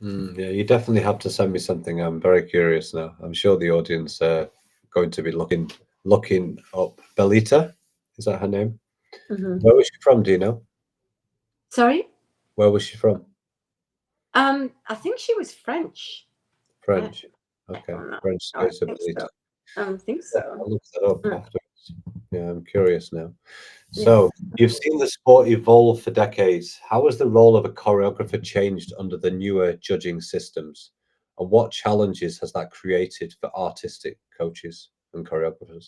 Yeah, you definitely have to send me something. I'm very curious now. I'm sure the audience are going to be looking up Belita. Is that her name? Hmm. Where was she from? Do you know? Sorry. Where was she from? I think she was French. I, French. Okay, don't know. French I skater think Belita. so. I think Yeah, so. I'll look that up Mm, afterwards. Yeah, I'm curious now. yeah. So, you've seen the sport evolve for decades. How has the role of a choreographer changed under the newer judging systems? And what challenges has that created for artistic coaches and choreographers?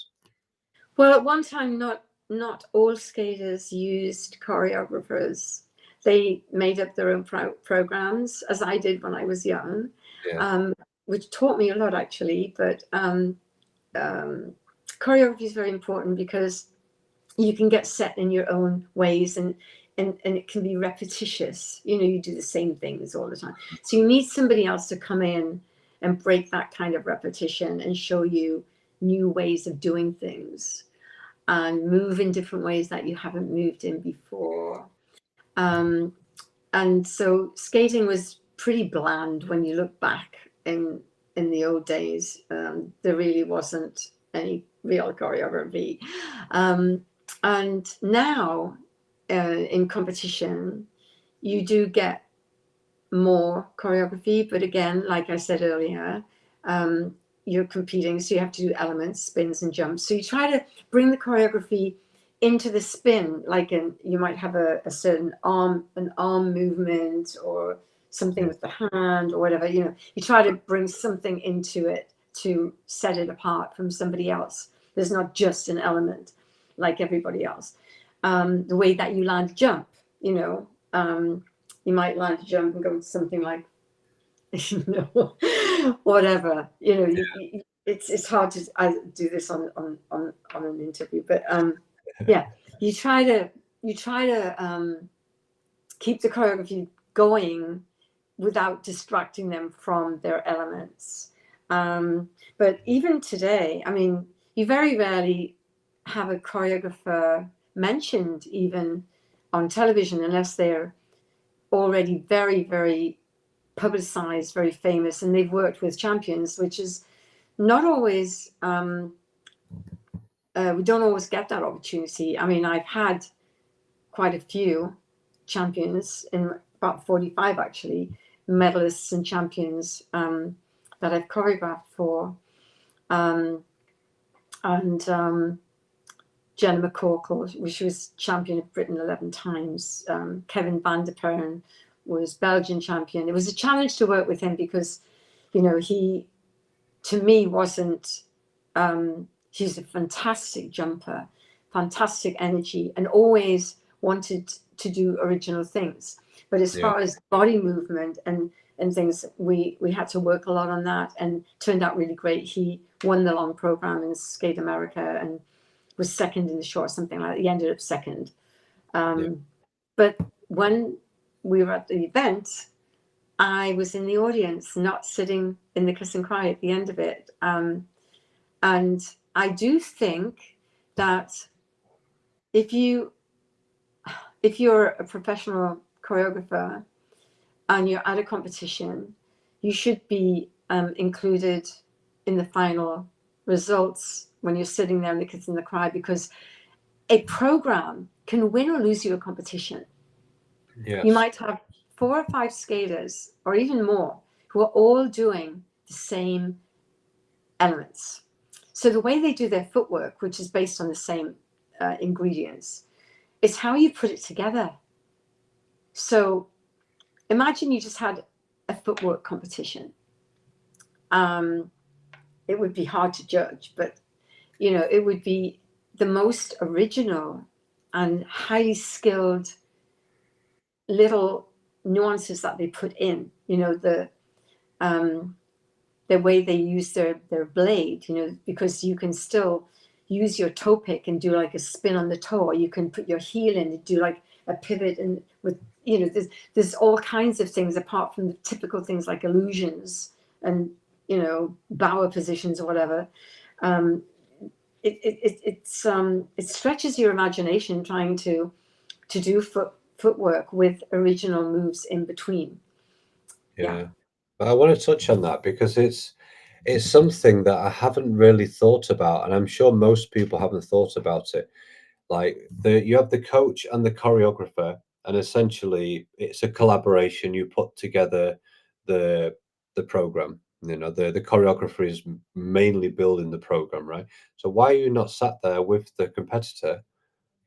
Well, at one time, not all skaters used choreographers. They made up their own programs, as I did when I was young, Yeah, um, which taught me a lot actually. But um, choreography is very important because you can get set in your own ways, and it can be repetitious. You know, you do the same things all the time. So you need somebody else to come in and break that kind of repetition and show you new ways of doing things and move in different ways that you haven't moved in before. Um, and so skating was pretty bland when you look back in the old days. There really wasn't any real choreography. Um, and now in competition, you do get more choreography, but again, like I said earlier, um, you're competing, so you have to do elements, spins, and jumps. So you try to bring the choreography into the spin, like you might have a certain an arm movement or something yeah, with the hand or whatever. You know, you try to bring something into it to set it apart from somebody else. There's not just an element like everybody else. The way that you land a jump, you know. You might land a jump and go to something like, you know, whatever. You know, it's hard to do this on an interview, but yeah, you try to keep the choreography going without distracting them from their elements. But even today, I mean, you very rarely have a choreographer mentioned even on television unless they're already very, very publicized, very famous, and they've worked with champions, which is not always, we don't always get that opportunity. I mean, I've had quite a few champions, in about 45 actually, medalists and champions that I've choreographed for. Um, and Jenna McCorkle, she was champion of Britain 11 times. Kevin van der Perren was Belgian champion. It was a challenge to work with him because, you know, he, to me, wasn't, he's a fantastic jumper, fantastic energy, and always wanted to do original things. But as yeah, far as body movement and things, we had to work a lot on that, and turned out really great. He won the long program in Skate America and was second in the short, something like that. He ended up second. yeah, Um, but when we were at the event, I was in the audience, not sitting in the kiss and cry at the end of it. And I do think that if you if you're a professional choreographer and you're at a competition, you should be included in the final results when you're sitting there in the kiss and the cry, because a program can win or lose you a competition. You yes, might have 4 or 5 skaters or even more who are all doing the same elements. So the way they do their footwork, which is based on the same ingredients, is how you put it together. So imagine you just had a footwork competition. Um, it would be hard to judge, but you know, it would be the most original and highly skilled little nuances that they put in. You know, um, the way they use their blade. You know, because you can still use your toe pick and do like a spin on the toe, or you can put your heel in and do like a pivot, and with, you know, there's all kinds of things apart from the typical things like illusions and, you know, bower positions or whatever. Um, it stretches your imagination trying to do footwork with original moves in between. Yeah. yeah. I want to touch on that because it's something that I haven't really thought about, and I'm sure most people haven't thought about it. Like you have the coach and the choreographer, and essentially it's a collaboration. You put together the the program. You know, the choreographer is mainly building the program, right? So why are you not sat there with the competitor?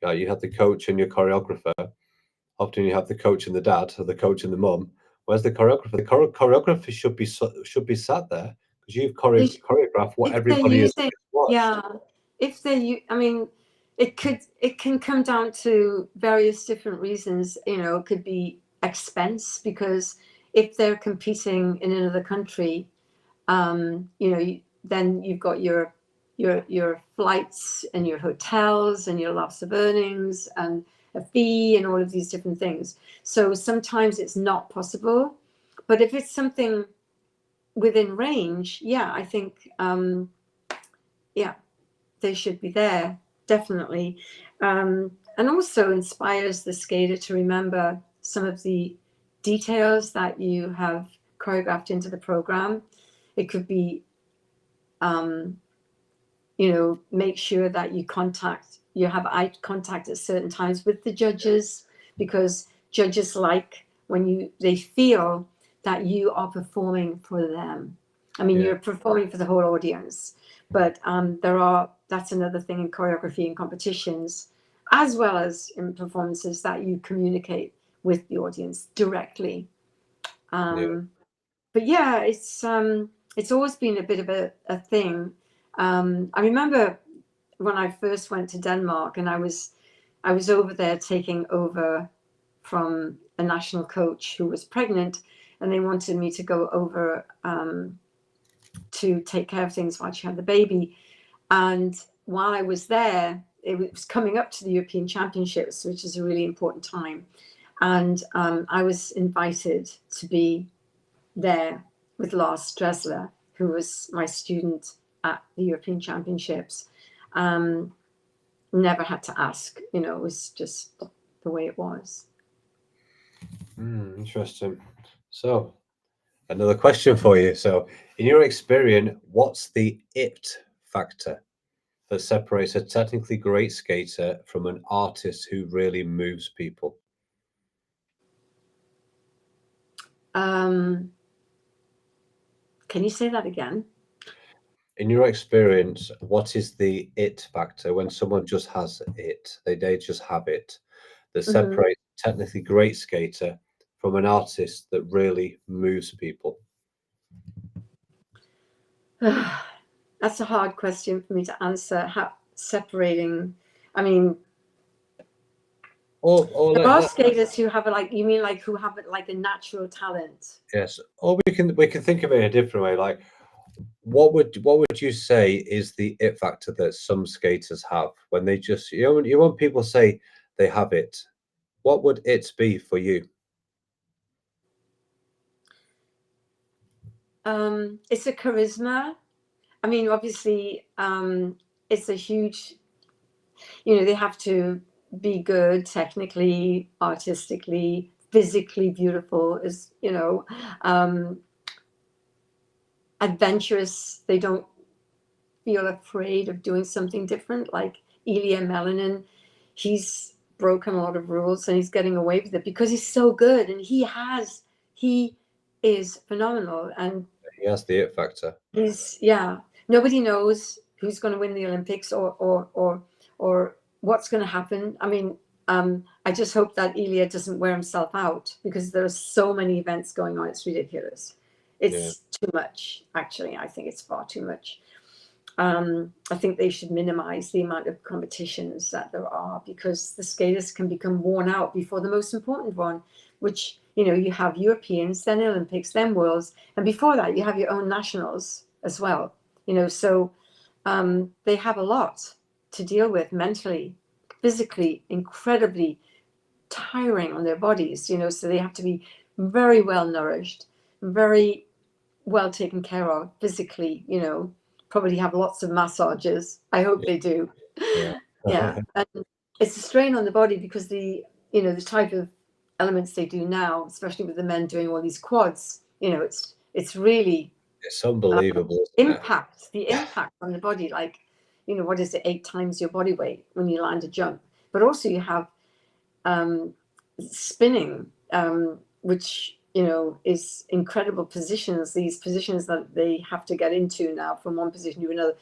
You have the coach and your choreographer. Often you have the coach and the dad, or the coach and the mum. Where's the choreographer? The choreographer should be sat there because you've They sh- choreographed what if they're everybody has using, watched. yeah, if I mean, it can come down to various different reasons. You know, it could be expense because if they're competing in another country, you know, then you've got your flights and your hotels and your loss of earnings and a fee and all of these different things. So sometimes it's not possible, but if it's something within range, yeah, I think yeah, they should be there definitely, and also inspires the skater to remember some of the details that you have choreographed into the program. It could be you know, make sure that you have eye contact at certain times with the judges, because judges like when they feel that you are performing for them. I mean, Yeah, you're performing for the whole audience, but that's another thing in choreography and competitions, as well as in performances, that you communicate with the audience directly. yeah. But yeah, it's always been a bit of a thing. I remember when I first went to Denmark, and I was over there taking over from a national coach who was pregnant, and they wanted me to go over to take care of things while she had the baby. And while I was there, it was coming up to the European Championships, which is a really important time. And I was invited to be there with Lars Dressler, who was my student at the European Championships. Never had to ask, you know, it was just the way it was. Interesting. So, another question for you. So, in your experience, what's the it factor that separates a technically great skater from an artist who really moves people? Um, can you say that again? In your experience, what is the it factor when someone just has it? They just have it that Hmm. separates a technically great skater from an artist that really moves people? That's a hard question for me to answer. How separating? I mean, Or there are skaters who have like, you mean like who have like a natural talent? yes, or we can think of it in a different way. Like, what would you say is the it factor that some skaters have when they just you want people to say they have it? What would it be for you? It's a charisma. I mean, obviously, it's a huge, you know, they have to be good technically, artistically, physically beautiful, is, you know, um, adventurous. They don't feel afraid of doing something different. Like Ilya Melinin, he's broken a lot of rules and he's getting away with it because he's so good, and he is phenomenal. And He has the it factor. yeah, nobody knows who's going to win the Olympics, or what's going to happen. I mean, I just hope that Ilya doesn't wear himself out, because there are so many events going on. It's ridiculous. Yeah, It's too much, actually. I think it's far too much. I think they should minimize the amount of competitions that there are, because the skaters can become worn out before the most important one, which, you know, you have Europeans, then Olympics, then Worlds, and before that you have your own nationals as well. You know, so they have a lot to deal with mentally, physically, incredibly tiring on their bodies. You know, so they have to be very well nourished, very well taken care of physically, you know, probably have lots of massages. I hope they do. yeah, Yeah. And it's a strain on the body because the type of elements they do now, especially with the men doing all these quads, you know, It's really It's unbelievable, isn't it? impact, the impact on the body, like, what is it, 8 times your body weight when you land a jump. But also you have spinning, which, is incredible positions, these positions that they have to get into now from one position to another.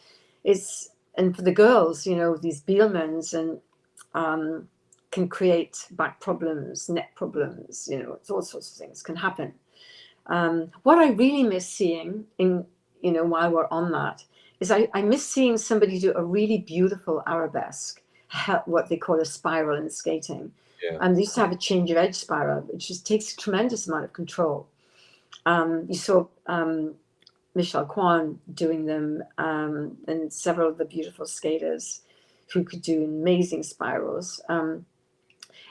And for the girls, these Bielmans and can create back problems, neck problems, all sorts of things can happen. What I really miss seeing while we're on that is I miss seeing somebody do a really beautiful arabesque, what they call a spiral in skating. Yeah. They used to have a change of edge spiral, which just takes a tremendous amount of control. You saw Michelle Kwan doing them, and several of the beautiful skaters who could do amazing spirals. And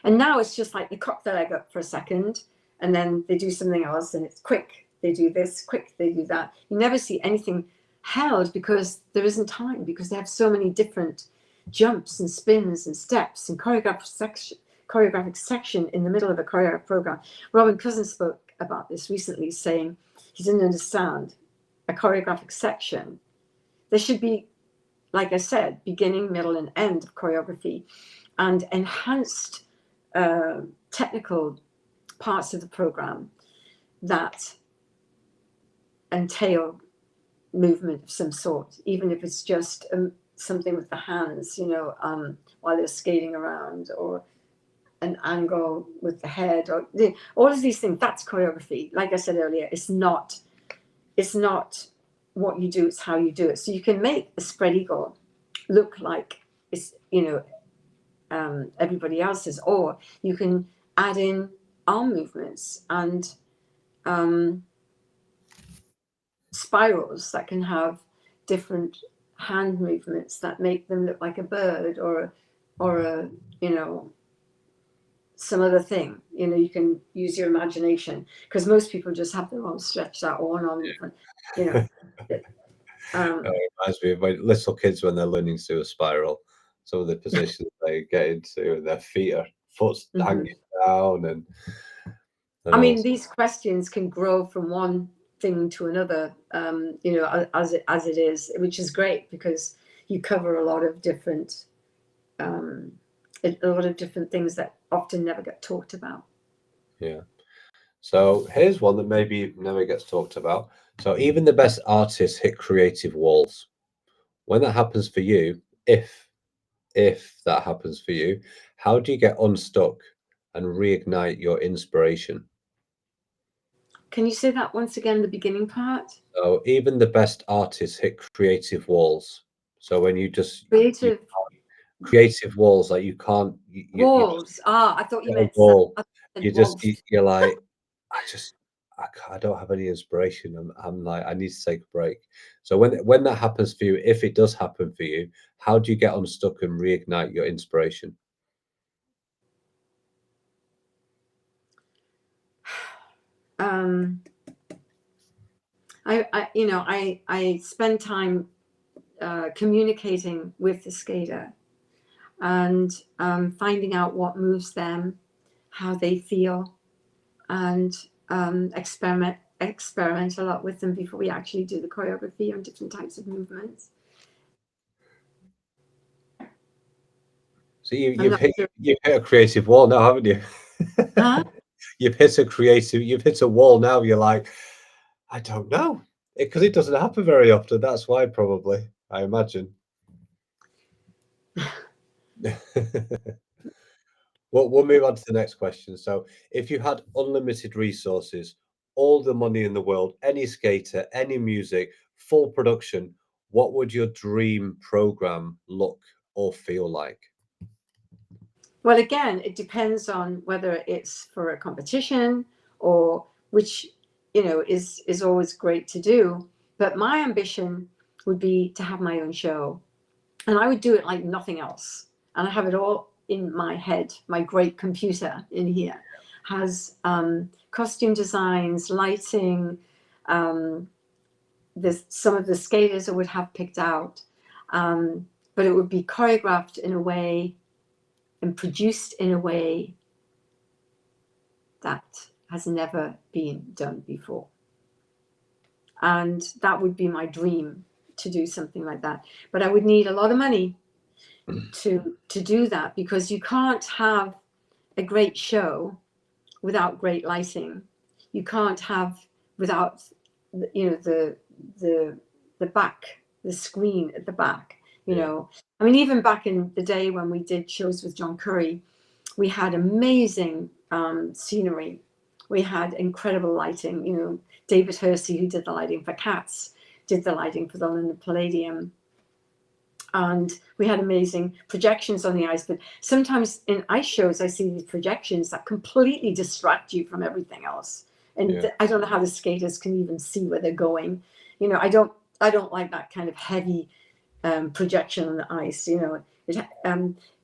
now it's just like they cock their leg up for a second, and then they do something else, and it's quick. They do this, quick, they do that. You never see anything held because there isn't time, because they have so many different jumps and spins and steps and choreographic section in the middle of a choreographed program. Robin Cousins spoke about this recently, saying he didn't understand a choreographic section. There should be, like I said, beginning, middle, and end of choreography, and enhanced technical parts of the program that entail movement of some sort, even if it's just something with the hands, while they're skating around, or an angle with the head, or all of these things. That's choreography. Like I said earlier, it's not what you do, it's how you do it. So you can make a spread eagle look like it's everybody else's, or you can add in arm movements and spirals that can have different hand movements that make them look like a bird or a some other thing. You can use your imagination, because most people just have their arms stretched out, or one arm in front. It reminds me of my little kids when they're learning to do a spiral. Some of the positions they get into, and their foot's hanging down, and I mean, these questions can grow from one thing to another, as it is, which is great, because you cover a lot of different things that often never get talked about. Yeah. So here's one that maybe never gets talked about. So even the best artists hit creative walls. When that happens for you, if that happens for you, how do you get unstuck and reignite your inspiration? Can you say that once again, the beginning part? So even the best artists hit creative walls. So when you creative walls, like you can't walls. I thought you meant wall. walls. You're like, I don't have any inspiration. I'm like, I need to take a break. So when that happens for you, if it does happen for you, how do you get unstuck and reignite your inspiration? I spend time communicating with the skater and finding out what moves them, how they feel, and experiment a lot with them before we actually do the choreography on different types of movements. So you've hit a creative wall now, haven't you? Huh? You've hit a wall now. You're like, I don't know, because it doesn't happen very often. That's why, probably, I imagine. Well, we'll move on to the next question. So, if you had unlimited resources, all the money in the world, any skater, any music, full production, what would your dream program look or feel like? Well, again, it depends on whether it's for a competition, or which, is always great to do. But my ambition would be to have my own show, and I would do it like nothing else. And I have it all in my head. My great computer in here has costume designs, lighting, some of the skaters I would have picked out, but it would be choreographed in a way and produced in a way that has never been done before. And that would be my dream, to do something like that. But I would need a lot of money to do that, because you can't have a great show without great lighting. You can't have without, you know, the back, the screen at the back, you know. I mean, even back in the day when we did shows with John Curry, we had amazing scenery. We had incredible lighting. You know, David Hersey, who did the lighting for Cats, did the lighting for the London Palladium. And we had amazing projections on the ice. But sometimes in ice shows, I see these projections that completely distract you from everything else. And I don't know how the skaters can even see where they're going. You know, I don't like that kind of heavy projection on the ice. You know,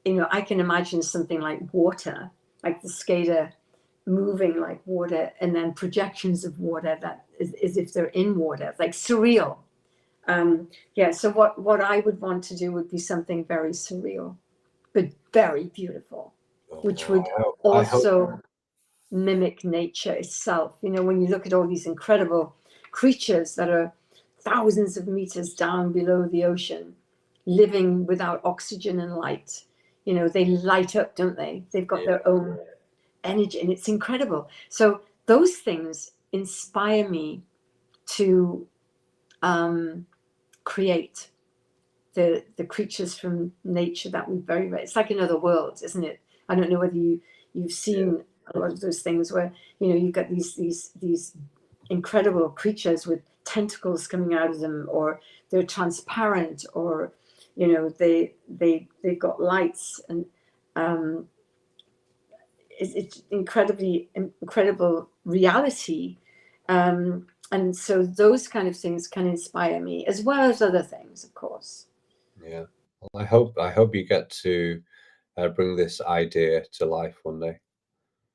you know, I can imagine something like water, like the skater moving like water, and then projections of water that is as if they're in water, like surreal. Yeah, so what I would want to do would be something very surreal, but very beautiful, which would also mimic nature itself. You know, when you look at all these incredible creatures that are thousands of meters down below the ocean, living without oxygen and light, you know, they light up, don't they? They've got their own energy, and it's incredible. So those things inspire me to create the creatures from nature that we very, it's like another world, isn't it? I don't know whether you've seen a lot of those things where, you know, you've got these incredible creatures with tentacles coming out of them, or they're transparent, or, you know, they've got lights, and it's incredible reality. And so those kind of things can inspire me, as well as other things, of course. Yeah. Well, I hope you get to bring this idea to life one day.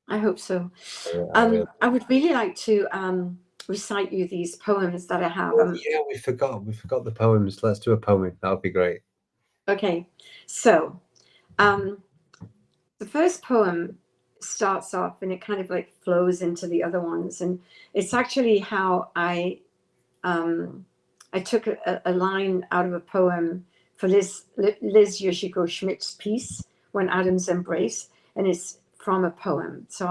I hope so. I would really like to recite you these poems that I have. Yeah, we forgot the poems. Let's do a poem. That would be great. Okay, so the first poem starts off, and it kind of like flows into the other ones, and it's actually how I took a line out of a poem for Liz Yoshiko Schmidt's piece, When Atoms Embrace, and it's from a poem. So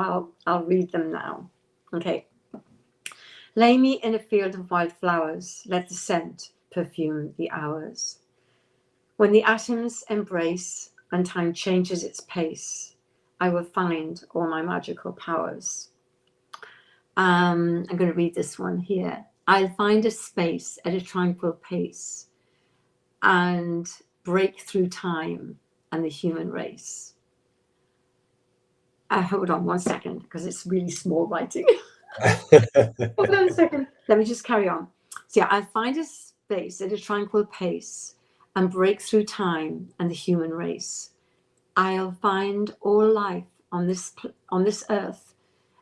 I'll read them now. Okay. Lay me in a field of wild flowers, let the scent perfume the hours. When the atoms embrace and time changes its pace, I will find all my magical powers. I'm going to read this one here. I'll find a space at a tranquil pace and break through time and the human race. Hold on one second, because it's really small writing. Hold on a second. Let me just carry on. So yeah, I'll find a space at a tranquil pace and break through time and the human race. I'll find all life on this earth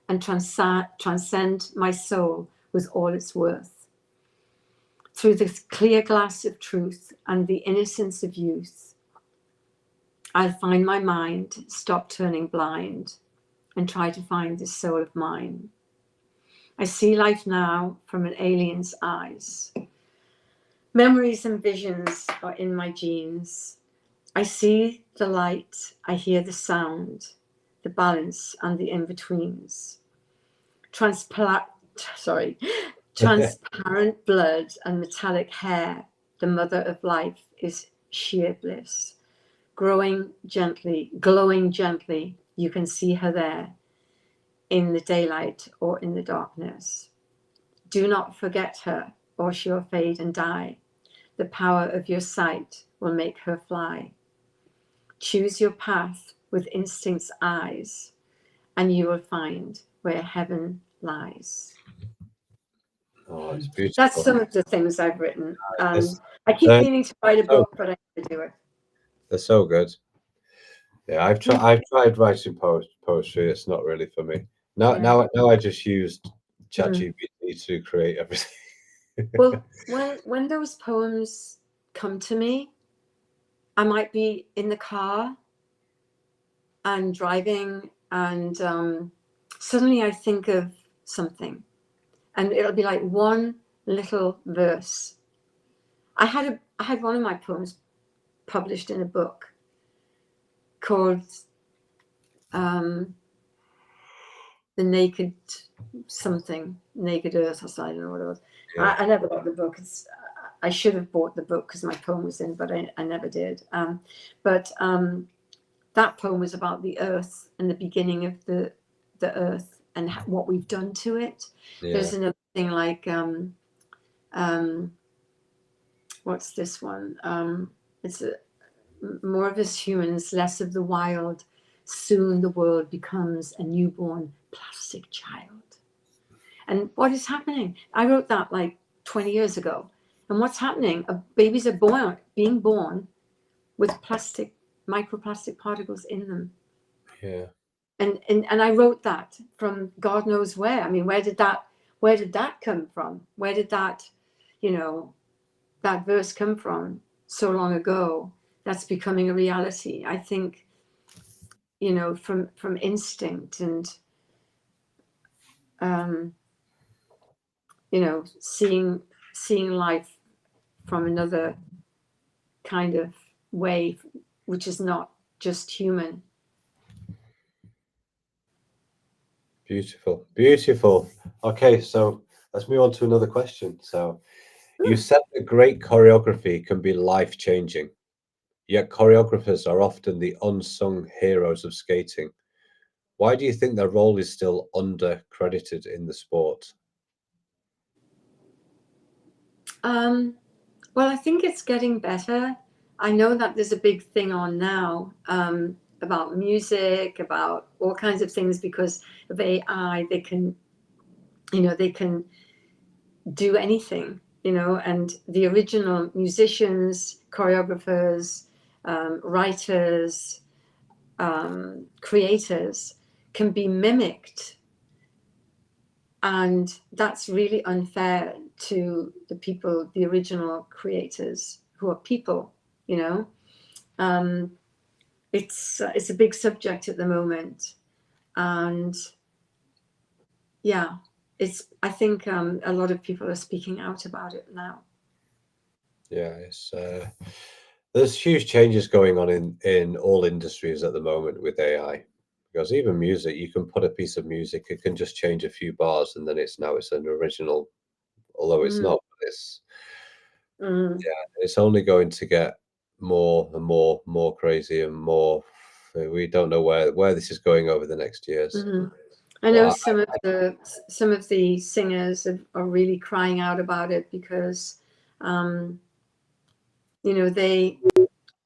and transcend my soul with all its worth. Through the clear glass of truth and the innocence of youth, I'll find my mind, stop turning blind, and try to find this soul of mine. I see life now from an alien's eyes. Memories and visions are in my genes. I see the light, I hear the sound, the balance and the in-betweens. Transparent blood and metallic hair, the mother of life is sheer bliss. Glowing gently, you can see her there, in the daylight or in the darkness. Do not forget her, or she'll fade and die. The power of your sight will make her fly. Choose your path with instinct's eyes, and you will find where heaven lies. Oh, it's beautiful. That's some of the things I've written. I keep meaning to write a book, but I never do it. They're so good. Yeah, I've tried writing poetry. It's not really for me. Now I just used ChatGPT to create everything. Well, when those poems come to me, I might be in the car and driving, and suddenly I think of something, and it'll be like one little verse. I had one of my poems published in a book called The Naked something, Naked Earth, or I don't know what it was. Yeah. I never got the book. I should have bought the book because my poem was in, but I never did. But that poem was about the earth and the beginning of the earth and what we've done to it. Yeah. There's another thing like what's this one? It's more of us humans, less of the wild. Soon the world becomes a newborn plastic child. And what is happening? I wrote that like 20 years ago. And what's happening? Babies are being born with microplastic particles in them. Yeah. And I wrote that from God knows where. I mean, where did that come from? Where did that, that verse come from so long ago? That's becoming a reality. I think, from instinct and seeing life from another kind of way, which is not just human. Beautiful, beautiful. Okay, so let's move on to another question. So you said that great choreography can be life-changing, yet choreographers are often the unsung heroes of skating. Why do you think their role is still under-credited in the sport? Well, I think it's getting better. I know that there's a big thing on now about music, about all kinds of things because of AI. They can do anything, and the original musicians, choreographers, writers, creators can be mimicked. And that's really unfair to the original creators who are people, It's a big subject at the moment. And yeah, I think a lot of people are speaking out about it now. Yeah, there's huge changes going on in all industries at the moment with AI. Because even music, you can put a piece of music, it can just change a few bars, and then it's an original, although it's not. It's only going to get more and more crazy and more. We don't know where this is going over the next years. I know some of the singers are really crying out about it because, they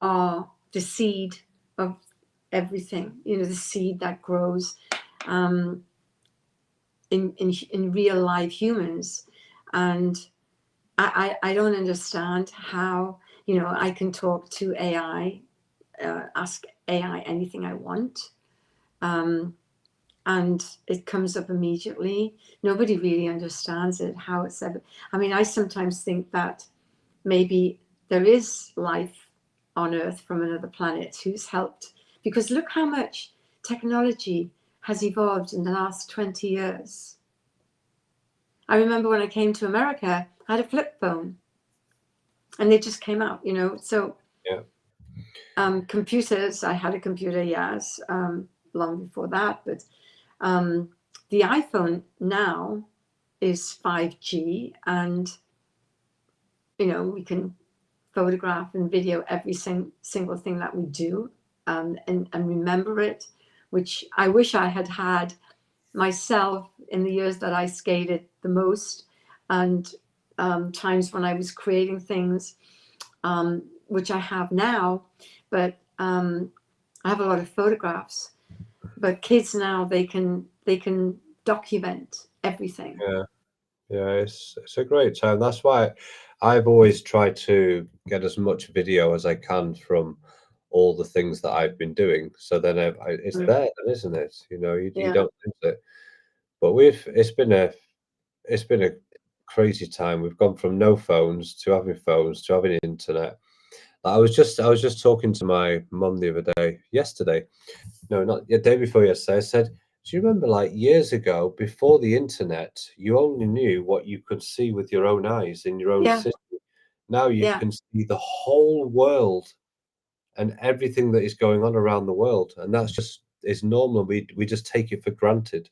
are the seed of everything. The seed that grows in real live humans, and I don't understand how I can talk to AI, ask AI anything I want. And it comes up immediately. Nobody really understands it, how it's ever. I mean, I sometimes think that maybe there is life on Earth from another planet who's helped, because look how much technology has evolved in the last 20 years. I remember when I came to America, I had a flip phone and they just came out, so Yeah. Computers, I had a computer, yes, long before that, but the iPhone now is 5G, and we can photograph and video every single thing that we do, and remember it, which I wish I had myself in the years that I skated the most, and times when I was creating things, which I have now, but I have a lot of photographs. But kids now, they can document everything. Yeah, it's a great time. That's why I've always tried to get as much video as I can from all the things that I've been doing. So then it's there, then, isn't it? You don't lose it. But it's been a crazy time. We've gone from no phones to having internet. I was just talking to my mum the other day, yesterday. No, not the day before yesterday. I said, Do you remember, like, years ago, before the internet, you only knew what you could see with your own eyes in your own Yeah, city. Now you yeah. can see the whole world and everything that is going on around the world, and that's just is normal. We just take it for granted.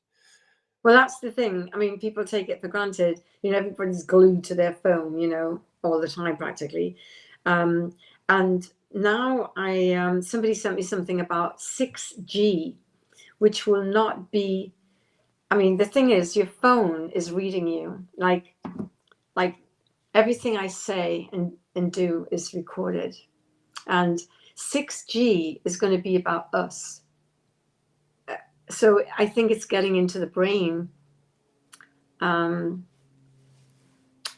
Well, that's the thing. I mean, people take it for granted. You know, everybody's glued to their phone, you know, all the time practically. Um, and now somebody sent me something about 6G, which will not be. I mean, the thing is, your phone is reading you. Like everything I say and do is recorded. And 6G is going to be about us. So I think it's getting into the brain. Um,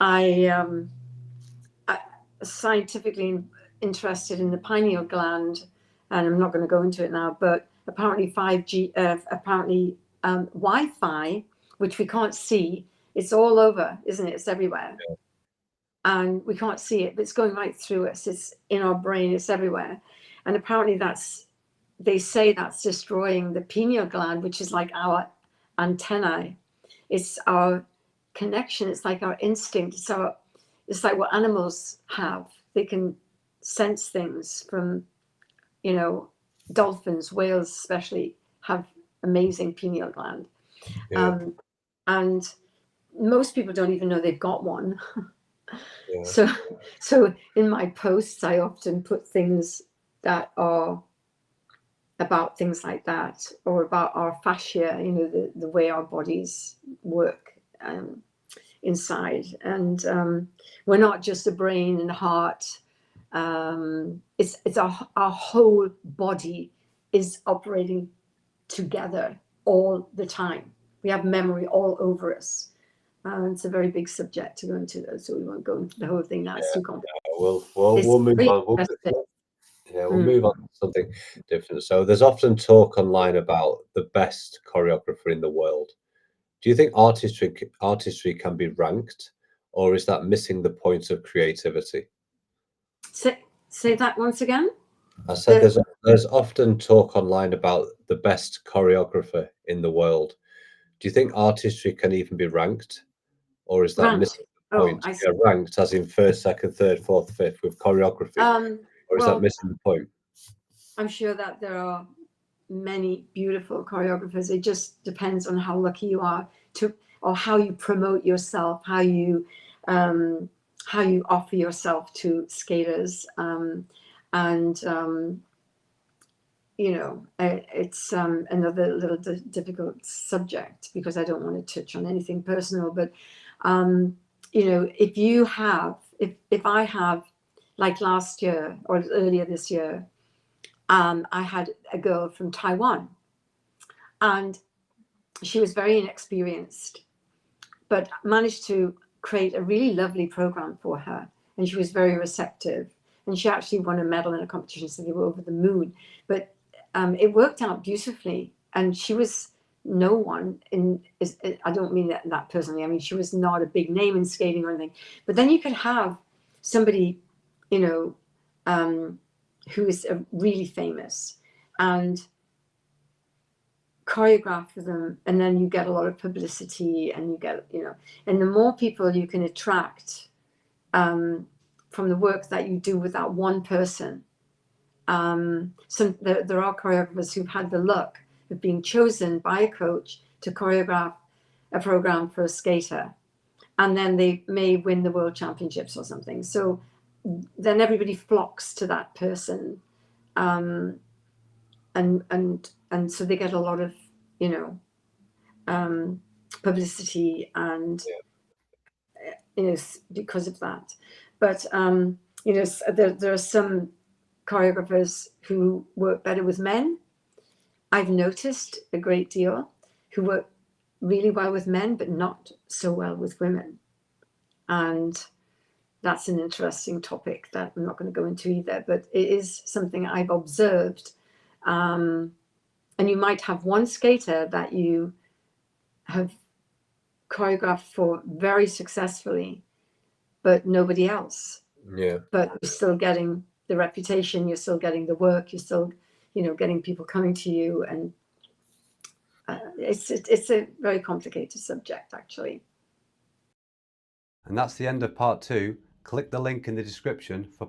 I scientifically interested in the pineal gland, and I'm not going to go into it now, but apparently 5G, apparently Wi-Fi, which we can't see, it's all over, isn't it? It's everywhere. And we can't see it, but it's going right through us. It's in our brain, it's everywhere. And apparently they say that's destroying the pineal gland, which is like our antennae. It's our connection. It's like our instinct. It's like what animals have. They can sense things from, you know, dolphins, whales especially have amazing pineal gland. Yeah, Um, and most people don't even know they've got one. yeah, So, so in my posts, I often put things that are about things like that, or about our fascia, you know, the way our bodies work inside. And we're not just a brain and heart. It's our whole body is operating together all the time. We have memory all over us. It's a very big subject to go into, though, so we won't go into the whole thing now. It's yeah. too complicated. We'll It's move very on. interesting. We'll Mm. move on to something different. So there's often talk online about the best choreographer in the world. Do you think artistry can be ranked, or is that missing the point of creativity? Say that once again. I said The there's often talk online about the best choreographer in the world. Do you think artistry can even be ranked, or is that Ranked. missing the Oh, point? I see. Yeah, ranked as in first, second, third, fourth, fifth with choreography, or is that Well, missing the point? I'm sure that there are many beautiful choreographers. It just depends on how lucky you are to, or how you promote yourself, um, how you offer yourself to skaters, and you know, it's another little difficult subject because I don't want to touch on anything personal. But you know, if I have, like last year or earlier this year, I had a girl from Taiwan, and she was very inexperienced, but managed to create a really lovely program for her. And she was very receptive. And she actually won a medal in a competition, so they were over the moon. But it worked out beautifully. And she was no one I don't mean that personally. I mean, she was not a big name in skating or anything. But then you could have somebody, you know, who is really famous and choreograph for them, and then you get a lot of publicity, and you get, you know, and the more people you can attract from the work that you do with that one person. There are choreographers who've had the luck of being chosen by a coach to choreograph a program for a skater, and then they may win the world championships or something. So then everybody flocks to that person, and so they get a lot of, you know, publicity, and you know, because of that. But you know, there are some choreographers who work better with men. I've noticed a great deal who work really well with men, but not so well with women. And that's an interesting topic that I'm not going to go into either, but it is something I've observed. And you might have one skater that you have choreographed for very successfully, but nobody else. Yeah, But you're still getting the reputation, you're still getting the work, you're still, you know, getting people coming to you. And it's a very complicated subject, actually. And that's the end of part 2. Click the link in the description for